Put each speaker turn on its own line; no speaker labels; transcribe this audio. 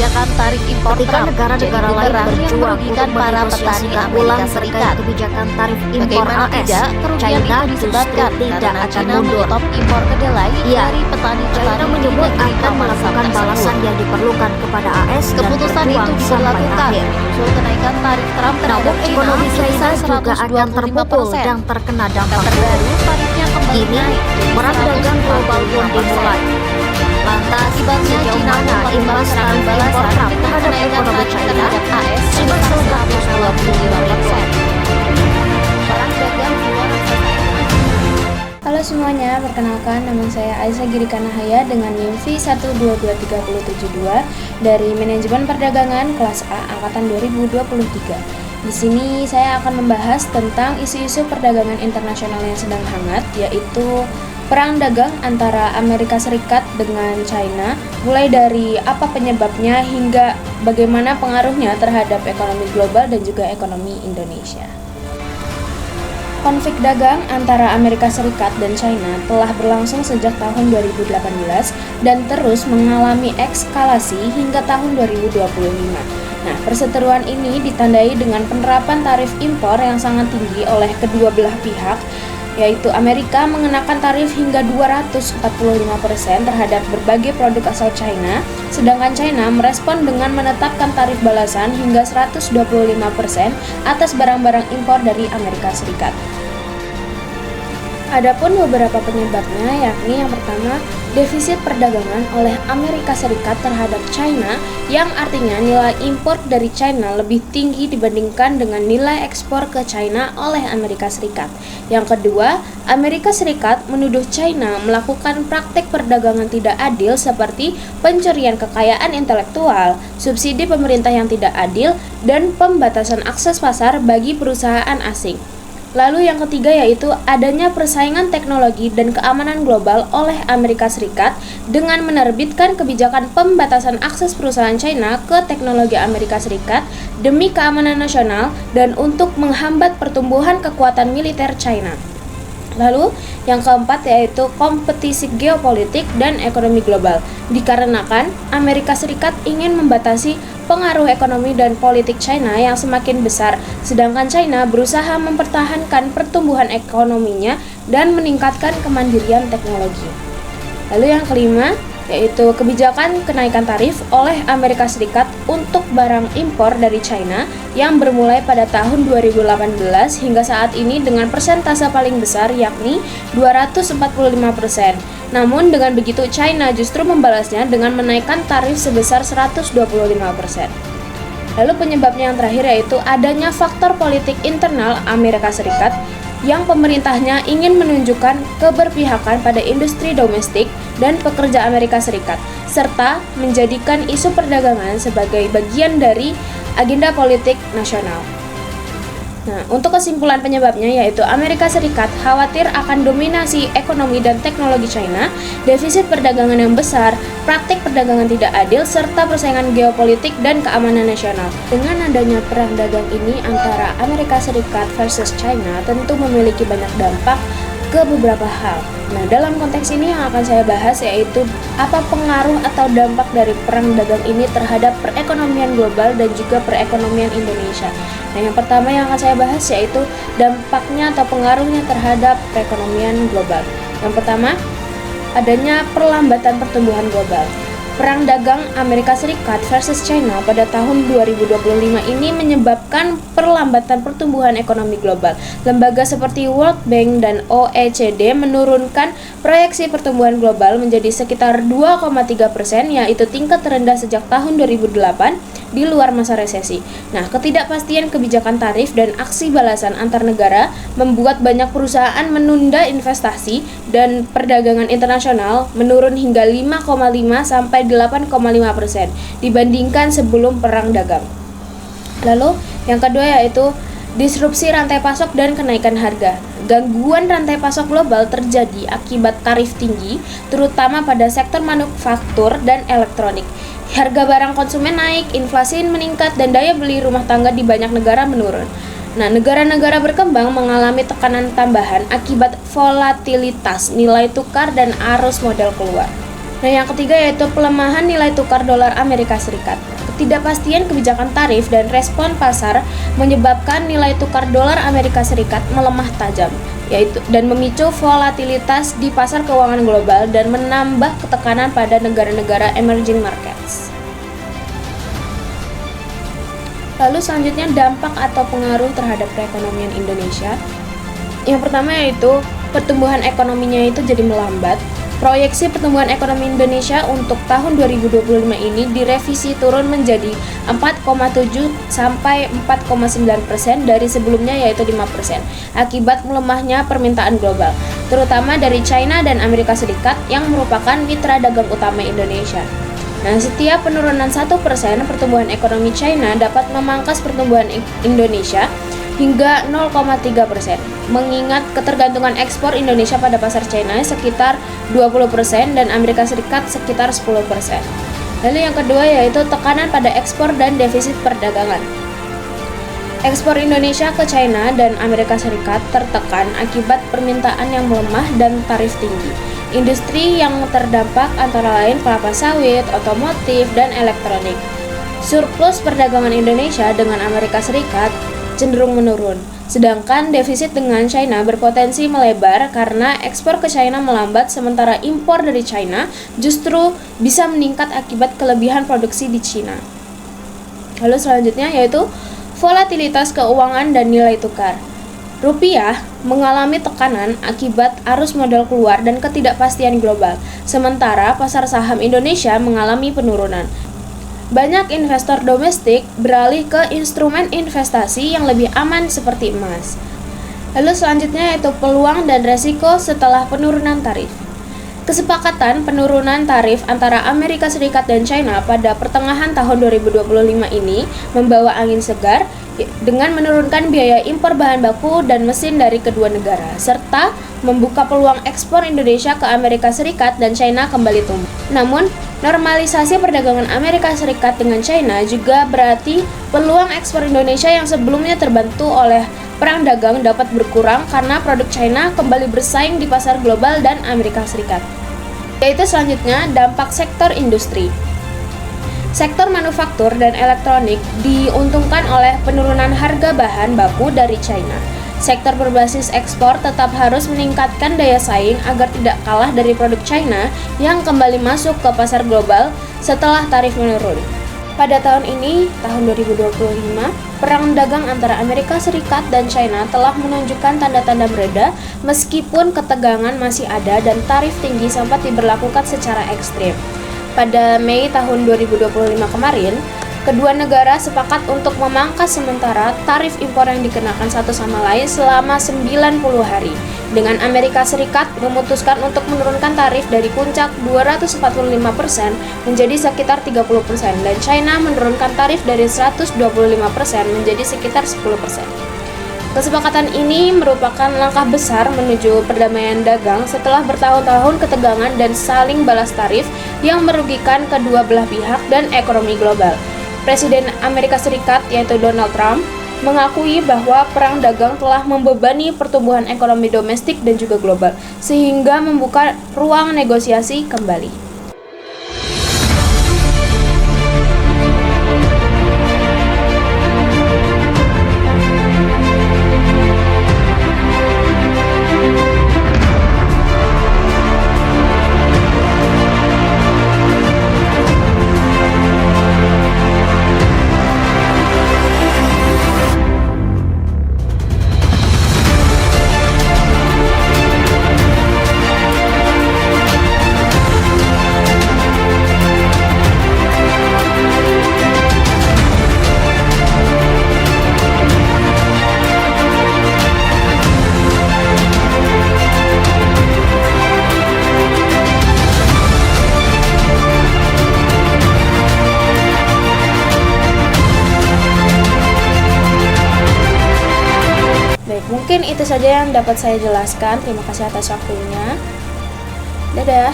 kebijakan tarif impor
Ketika
Trump
negara-negara
menjadi
lain
bumerang yang
berjuang
merugikan
untuk
para petani
menegosiasikan
Amerika
ulang
Serikat.
terkait kebijakan tarif impor
Bagaimana
AS,
tidak, kerugian
China
itu disebabkan
justru tidak
karena
akan
China
mundur.
menyetop impor kedelai
Iya,
dari petani-petani
China
di
menyebut
negeri
akan
paman Sam
melakukan
tersebut.
balasan yang diperlukan kepada AS dan
Keputusan
berjuang
itu
sampai
diberlakukan
akhir.
menyusul kenaikan tarif Trump terhadap
Namun
China
ekonomi China
sebesar
juga akan terpukul
125%.
dan terkena
Angka
dampak
terbaru tarifnya kembali
Kini,
naik jadi
perang dagang global pun
145%.
dimulai. Lantas,
Akibatnya
sejauh
China
mana
melakukan
imbas
serangan
tarif impor
balasan
Trump
dengan
terhadap
kenaikan
ekonomi
tarif
China?
terhadap AS
Simak
sebesar
selengkapnya dalam
125%. Perang dagang luar
Halo semuanya, perkenalkan nama saya Aisyah Girika Nahaya dengan NIM V1223072 dari Manajemen Perdagangan kelas A angkatan 2023. Di sini saya akan membahas tentang isu-isu perdagangan internasional yang sedang hangat, yaitu perang dagang antara Amerika Serikat dengan China, mulai dari apa penyebabnya hingga bagaimana pengaruhnya terhadap ekonomi global dan juga ekonomi Indonesia. Konflik dagang antara Amerika Serikat dan China telah berlangsung sejak tahun 2018 dan terus mengalami eskalasi hingga tahun 2025. Nah, perseteruan ini ditandai dengan penerapan tarif impor yang sangat tinggi oleh kedua belah pihak, yaitu Amerika mengenakan tarif hingga 245% terhadap berbagai produk asal China, sedangkan China merespon dengan menetapkan tarif balasan hingga 125% atas barang-barang impor dari Amerika Serikat. Adapun beberapa penyebabnya, yakni yang pertama, defisit perdagangan oleh Amerika Serikat terhadap China, yang artinya nilai impor dari China lebih tinggi dibandingkan dengan nilai ekspor ke China oleh Amerika Serikat. Yang kedua, Amerika Serikat menuduh China melakukan praktek perdagangan tidak adil seperti pencurian kekayaan intelektual, subsidi pemerintah yang tidak adil, dan pembatasan akses pasar bagi perusahaan asing. Lalu yang ketiga yaitu adanya persaingan teknologi dan keamanan global oleh Amerika Serikat dengan menerbitkan kebijakan pembatasan akses perusahaan China ke teknologi Amerika Serikat demi keamanan nasional dan untuk menghambat pertumbuhan kekuatan militer China. Lalu yang keempat yaitu kompetisi geopolitik dan ekonomi global, dikarenakan Amerika Serikat ingin membatasi pengaruh ekonomi dan politik China yang semakin besar, sedangkan China berusaha mempertahankan pertumbuhan ekonominya dan meningkatkan kemandirian teknologi. Lalu yang kelima yaitu kebijakan kenaikan tarif oleh Amerika Serikat untuk barang impor dari China yang bermulai pada tahun 2018 hingga saat ini dengan persentase paling besar yakni 245%. Namun dengan begitu China justru membalasnya dengan menaikkan tarif sebesar 125%. Lalu penyebabnya yang terakhir yaitu adanya faktor politik internal Amerika Serikat yang pemerintahnya ingin menunjukkan keberpihakan pada industri domestik dan pekerja Amerika Serikat, serta menjadikan isu perdagangan sebagai bagian dari agenda politik nasional. Nah, untuk kesimpulan penyebabnya yaitu Amerika Serikat khawatir akan dominasi ekonomi dan teknologi China, defisit perdagangan yang besar, praktik perdagangan tidak adil, serta persaingan geopolitik dan keamanan nasional. Dengan adanya perang dagang ini antara Amerika Serikat versus China tentu memiliki banyak dampak ke beberapa hal. Nah, dalam konteks ini yang akan saya bahas yaitu apa pengaruh atau dampak dari perang dagang ini terhadap perekonomian global dan juga perekonomian Indonesia. Nah, yang pertama yang akan saya bahas yaitu dampaknya atau pengaruhnya terhadap perekonomian global. Yang pertama, adanya perlambatan pertumbuhan global. Perang dagang Amerika Serikat versus China pada tahun 2025 ini menyebabkan perlambatan pertumbuhan ekonomi global. Lembaga seperti World Bank dan OECD menurunkan proyeksi pertumbuhan global menjadi sekitar 2,3%, yaitu tingkat terendah sejak tahun 2008 di luar masa resesi. Nah, ketidakpastian kebijakan tarif dan aksi balasan antar negara membuat banyak perusahaan menunda investasi dan perdagangan internasional menurun hingga 5,5 sampai 8,5% dibandingkan sebelum perang dagang. Lalu, yang kedua yaitu disrupsi rantai pasok dan kenaikan harga. Gangguan rantai pasok global terjadi akibat tarif tinggi, terutama pada sektor manufaktur dan elektronik. Harga barang konsumen naik, inflasi meningkat, dan daya beli rumah tangga di banyak negara menurun. Nah, negara-negara berkembang mengalami tekanan tambahan akibat volatilitas nilai tukar dan arus modal keluar. Nah, yang ketiga yaitu pelemahan nilai tukar dolar Amerika Serikat. ketidakpastian kebijakan tarif dan respon pasar menyebabkan nilai tukar dolar Amerika Serikat melemah tajam, dan memicu volatilitas di pasar keuangan global dan menambah ketekanan pada negara-negara emerging markets. Lalu selanjutnya dampak atau pengaruh terhadap perekonomian Indonesia. Yang pertama yaitu pertumbuhan ekonominya itu jadi melambat. Proyeksi pertumbuhan ekonomi Indonesia untuk tahun 2025 ini direvisi turun menjadi 4,7 sampai 4,9% dari sebelumnya yaitu 5% akibat melemahnya permintaan global, terutama dari China dan Amerika Serikat yang merupakan mitra dagang utama Indonesia. Nah, setiap penurunan 1% pertumbuhan ekonomi China dapat memangkas pertumbuhan Indonesia hingga 0,3%, mengingat ketergantungan ekspor Indonesia pada pasar China sekitar 20% dan Amerika Serikat sekitar 10%. Lalu yang kedua yaitu tekanan pada ekspor dan defisit perdagangan. Ekspor Indonesia ke China dan Amerika Serikat tertekan akibat permintaan yang melemah dan tarif tinggi. Industri yang terdampak antara lain kelapa sawit, otomotif, dan elektronik. Surplus perdagangan Indonesia dengan Amerika Serikat cenderung menurun, sedangkan defisit dengan China berpotensi melebar karena ekspor ke China melambat sementara impor dari China justru bisa meningkat akibat kelebihan produksi di China. Lalu selanjutnya yaitu volatilitas keuangan dan nilai tukar. Rupiah mengalami tekanan akibat arus modal keluar dan ketidakpastian global, sementara pasar saham Indonesia mengalami penurunan. Banyak investor domestik beralih ke instrumen investasi yang lebih aman seperti emas. Lalu selanjutnya yaitu peluang dan resiko setelah penurunan tarif. Kesepakatan penurunan tarif antara Amerika Serikat dan China pada pertengahan tahun 2025 ini membawa angin segar dengan menurunkan biaya impor bahan baku dan mesin dari kedua negara, serta membuka peluang ekspor Indonesia ke Amerika Serikat dan China kembali tumbuh. Namun, normalisasi perdagangan Amerika Serikat dengan China juga berarti peluang ekspor Indonesia yang sebelumnya terbantu oleh perang dagang dapat berkurang karena produk China kembali bersaing di pasar global dan Amerika Serikat. Yaitu selanjutnya dampak sektor industri. Sektor manufaktur dan elektronik diuntungkan oleh penurunan harga bahan baku dari China. Sektor berbasis ekspor tetap harus meningkatkan daya saing agar tidak kalah dari produk China yang kembali masuk ke pasar global setelah tarif menurun. Pada tahun ini, tahun 2025, perang dagang antara Amerika Serikat dan China telah menunjukkan tanda-tanda mereda meskipun ketegangan masih ada dan tarif tinggi sempat diberlakukan secara ekstrim. Pada Mei tahun 2025 kemarin, kedua negara sepakat untuk memangkas sementara tarif impor yang dikenakan satu sama lain selama 90 hari, dengan Amerika Serikat memutuskan untuk menurunkan tarif dari puncak 245% menjadi sekitar 30% dan China menurunkan tarif dari 125% menjadi sekitar 10%. Kesepakatan ini merupakan langkah besar menuju perdamaian dagang setelah bertahun-tahun ketegangan dan saling balas tarif yang merugikan kedua belah pihak dan ekonomi global. Presiden Amerika Serikat yaitu Donald Trump mengakui bahwa perang dagang telah membebani pertumbuhan ekonomi domestik dan juga global, sehingga membuka ruang negosiasi kembali. Mungkin itu saja yang dapat saya jelaskan. Terima kasih atas waktunya. Dadah.